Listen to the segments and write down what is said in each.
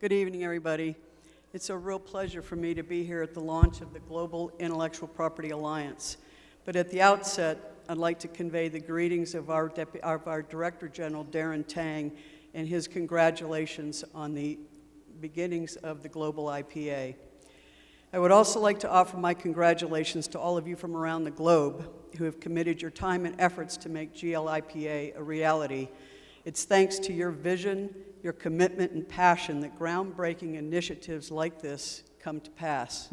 Good evening, everybody. It's a real pleasure for me to be here at the launch of the Global Intellectual Property Alliance. But at the outset, I'd like to convey the greetings of our Director General, Darren Tang, and his congratulations on the beginnings of the Global IPA. I would also like to offer my congratulations to all of you from around the globe who have committed your time and efforts to make GLIPA a reality. It's thanks to your vision, your commitment and passion that groundbreaking initiatives like this come to pass.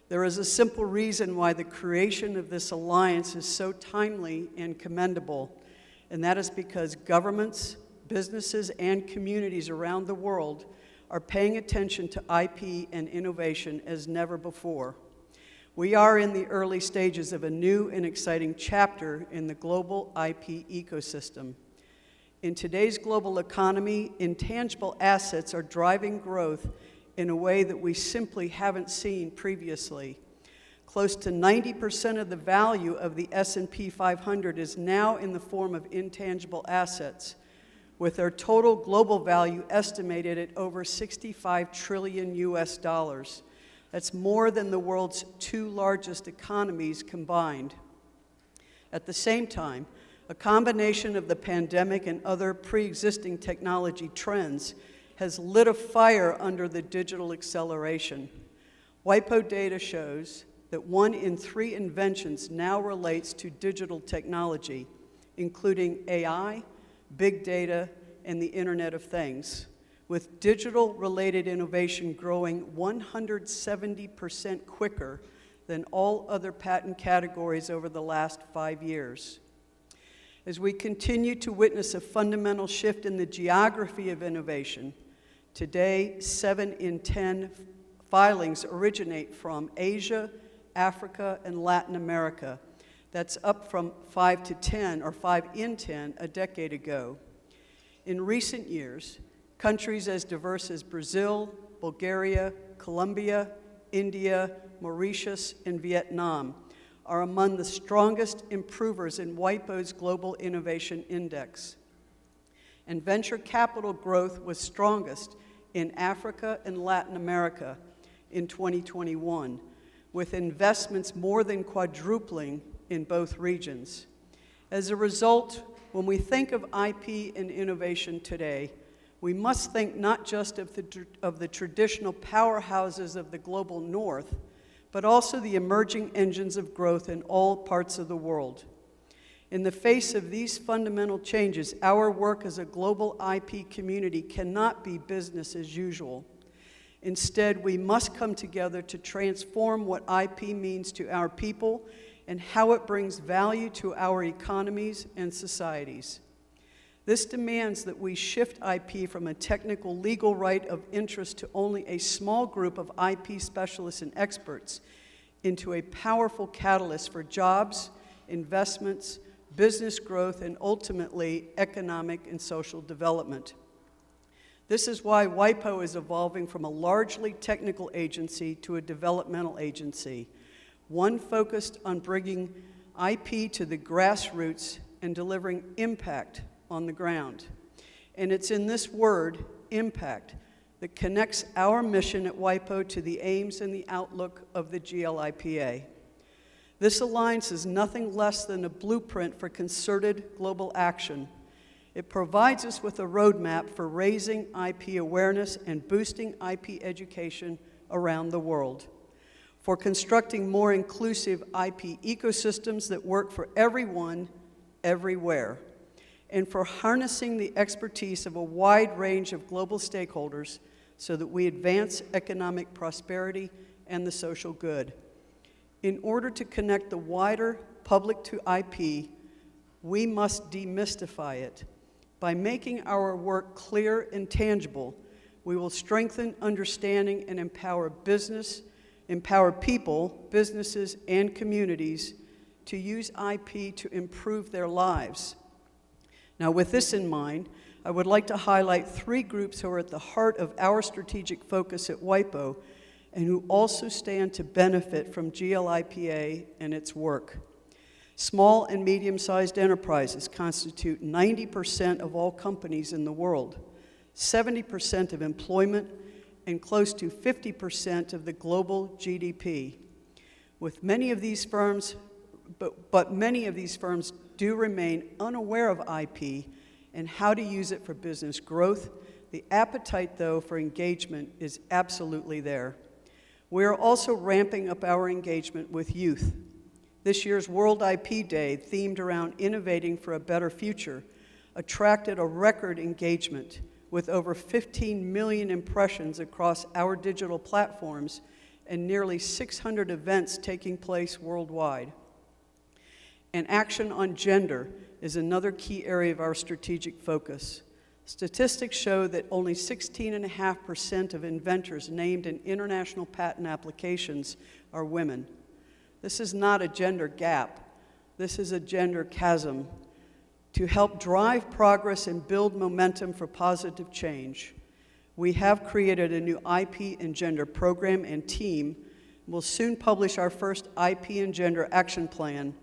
There is a simple reason why the creation of this alliance is so timely and commendable, and that is because governments, businesses, and communities around the world are paying attention to IP and innovation as never before. We are in the early stages of a new and exciting chapter in the global IP ecosystem. In today's global economy, intangible assets are driving growth in a way that we simply haven't seen previously. Close to 90% of the value of the S&P 500 is now in the form of intangible assets, with their total global value estimated at over $65 trillion US. That's more than the world's two largest economies combined. At the same time, a combination of the pandemic and other pre-existing technology trends has lit a fire under the digital acceleration. WIPO data shows that 1 in 3 inventions now relates to digital technology, including AI, big data, and the Internet of Things, with digital-related innovation growing 170% quicker than all other patent categories over the last 5 years. As we continue to witness a fundamental shift in the geography of innovation, today 7 in 10 filings originate from Asia, Africa, and Latin America. That's up from 5 to 10, or 5 in 10, a decade ago. In recent years, countries as diverse as Brazil, Bulgaria, Colombia, India, Mauritius, and Vietnam are among the strongest improvers in WIPO's Global Innovation Index. And venture capital growth was strongest in Africa and Latin America in 2021, with investments more than quadrupling in both regions. As a result, when we think of IP and innovation today, we must think not just of the traditional powerhouses of the global north, but also the emerging engines of growth in all parts of the world. In the face of these fundamental changes, our work as a global IP community cannot be business as usual. Instead, we must come together to transform what IP means to our people and how it brings value to our economies and societies. This demands that we shift IP from a technical legal right of interest to only a small group of IP specialists and experts into a powerful catalyst for jobs, investments, business growth, and ultimately economic and social development. This is why WIPO is evolving from a largely technical agency to a developmental agency, one focused on bringing IP to the grassroots and delivering impact on the ground. And it's in this word, impact, that connects our mission at WIPO to the aims and the outlook of the GLIPA. This alliance is nothing less than a blueprint for concerted global action. It provides us with a roadmap for raising IP awareness and boosting IP education around the world, for constructing more inclusive IP ecosystems that work for everyone, everywhere, and for harnessing the expertise of a wide range of global stakeholders so that we advance economic prosperity and the social good. In order to connect the wider public to IP, we must demystify it. By making our work clear and tangible, we will strengthen understanding and empower people, businesses, and communities to use IP to improve their lives. Now, with this in mind, I would like to highlight 3 groups who are at the heart of our strategic focus at WIPO and who also stand to benefit from GLIPA and its work. Small and medium-sized enterprises constitute 90% of all companies in the world. 70% of employment, and close to 50% of the global GDP. With many of these firms, but many of these firms do remain unaware of IP and how to use it for business growth. The appetite, though, for engagement is absolutely there. We are also ramping up our engagement with youth. This year's World IP Day, themed around innovating for a better future, attracted a record engagement with over 15 million impressions across our digital platforms and nearly 600 events taking place worldwide. And action on gender is another key area of our strategic focus. Statistics show that only 16.5% of inventors named in international patent applications are women. This is not a gender gap. This is a gender chasm. To help drive progress and build momentum for positive change, we have created a new IP and gender program and team. We'll soon publish our first IP and gender action plan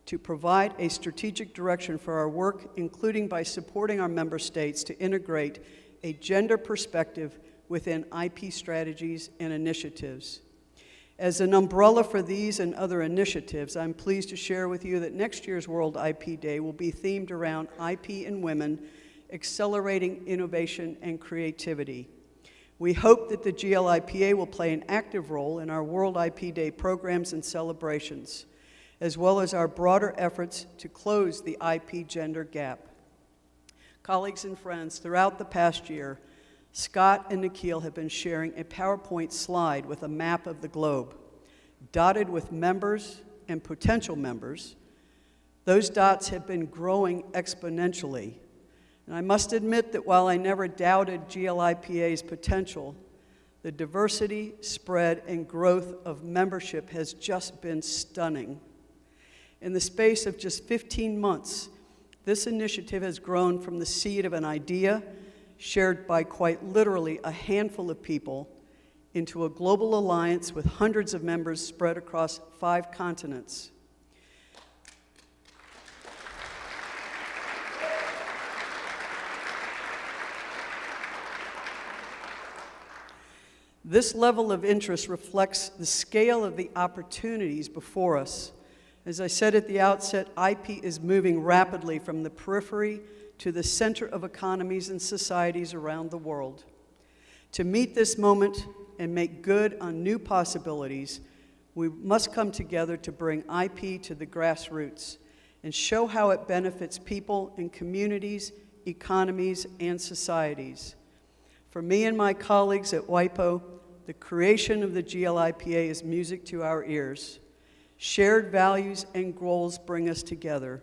to provide a strategic direction for our work, including by supporting our member states to integrate a gender perspective within IP strategies and initiatives. As an umbrella for these and other initiatives, I'm pleased to share with you that next year's World IP Day will be themed around IP and women, accelerating innovation and creativity. We hope that the GLIPA will play an active role in our World IP Day programs and celebrations, as well as our broader efforts to close the IP gender gap. Colleagues and friends, throughout the past year, Scott and Nikhil have been sharing a PowerPoint slide with a map of the globe, dotted with members and potential members. Those dots have been growing exponentially. And I must admit that while I never doubted GLIPA's potential, the diversity, spread, and growth of membership has just been stunning. In the space of just 15 months, this initiative has grown from the seed of an idea shared by quite literally a handful of people into a global alliance with hundreds of members spread across 5 continents. This level of interest reflects the scale of the opportunities before us. As I said at the outset, IP is moving rapidly from the periphery to the center of economies and societies around the world. To meet this moment and make good on new possibilities, we must come together to bring IP to the grassroots and show how it benefits people and communities, economies, and societies. For me and my colleagues at WIPO, the creation of the GLIPA is music to our ears. Shared values and goals bring us together.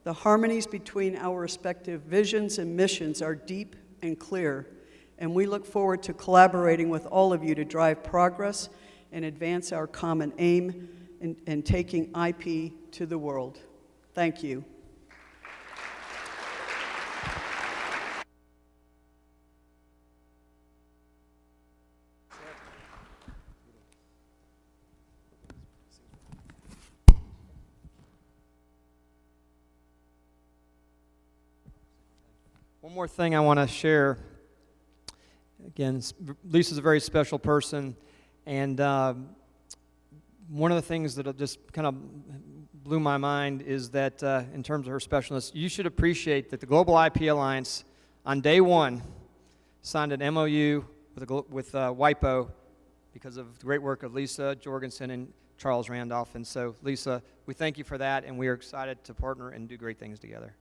The harmonies between our respective visions and missions are deep and clear, and we look forward to collaborating with all of you to drive progress and advance our common aim in taking IP to the world. Thank you. One more thing I want to share. Again, Lisa's a very special person, and one of the things that just kind of blew my mind is that in terms of her specialness, you should appreciate that the Global IP Alliance on day one signed an MOU with WIPO because of the great work of Lisa Jorgenson and Charles Randolph. And so, Lisa, we thank you for that, and we are excited to partner and do great things together.